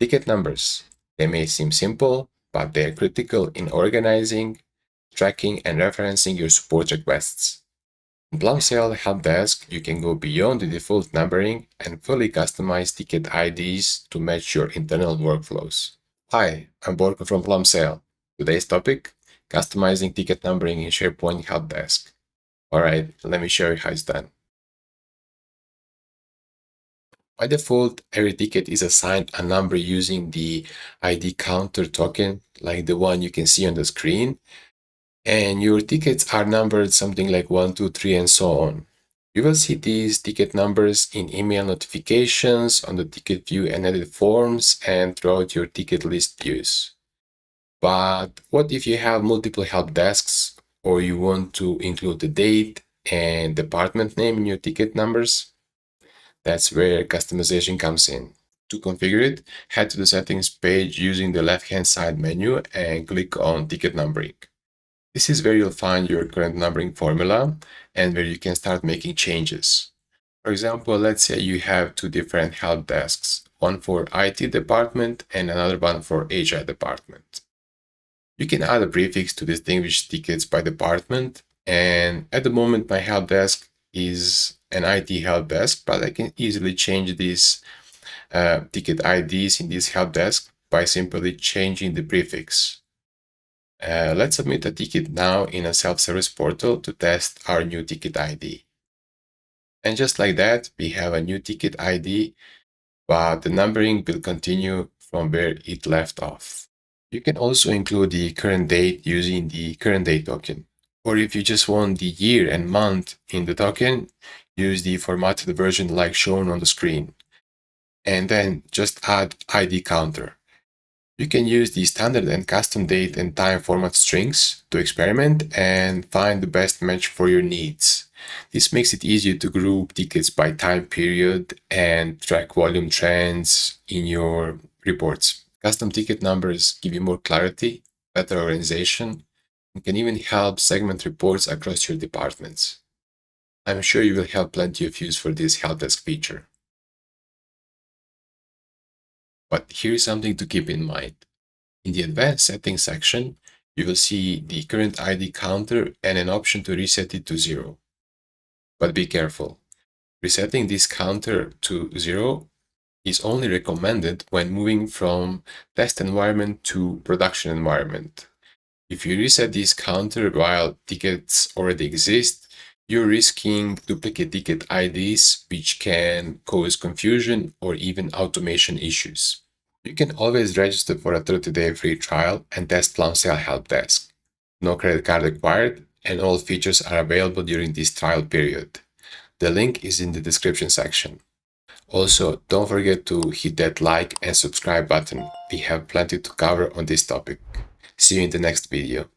Ticket numbers. They may seem simple, but they are critical in organizing, tracking, and referencing your support requests. In Plumsail HelpDesk, you can go beyond the default numbering and fully customize ticket IDs to match your internal workflows. Hi, I'm Borko from Plumsail. Today's topic, customizing ticket numbering in SharePoint HelpDesk. Alright, let me show you how it's done. By default, every ticket is assigned a number using the ID counter token, like the one you can see on the screen. And your tickets are numbered something like 1, 2, 3, and so on. You will see these ticket numbers in email notifications, on the ticket view and edit forms, and throughout your ticket list views. But what if you have multiple help desks, or you want to include the date and department name in your ticket numbers? That's where customization comes in. To configure it, head to the settings page using the left-hand side menu and click on ticket numbering. This is where you'll find your current numbering formula and where you can start making changes. For example, let's say you have two different help desks, one for IT department and another one for HR department. You can add a prefix to distinguish tickets by department, and at the moment my help desk is an IT help desk, but I can easily change these ticket IDs in this help desk by simply changing the prefix. Let's submit a ticket now in a self-service portal to test our new ticket ID. And just like that, we have a new ticket ID, but the numbering will continue from where it left off. You can also include the current date using the current date token. Or if you just want the year and month in the token, use the formatted version like shown on the screen. And then just add ID counter. You can use the standard and custom date and time format strings to experiment and find the best match for your needs. This makes it easier to group tickets by time period and track volume trends in your reports. Custom ticket numbers give you more clarity, better organization, and can even help segment reports across your departments. I'm sure you will have plenty of use for this HelpDesk feature. But here's something to keep in mind. In the advanced settings section, you will see the current ID counter and an option to reset it to 0. But be careful. Resetting this counter to 0 is only recommended when moving from test environment to production environment. If you reset this counter while tickets already exist, you're risking duplicate ticket IDs, which can cause confusion or even automation issues. You can always register for a 30-day free trial and test Plumsail HelpDesk. No credit card required, and all features are available during this trial period. The link is in the description section. Also, don't forget to hit that like and subscribe button. We have plenty to cover on this topic. See you in the next video.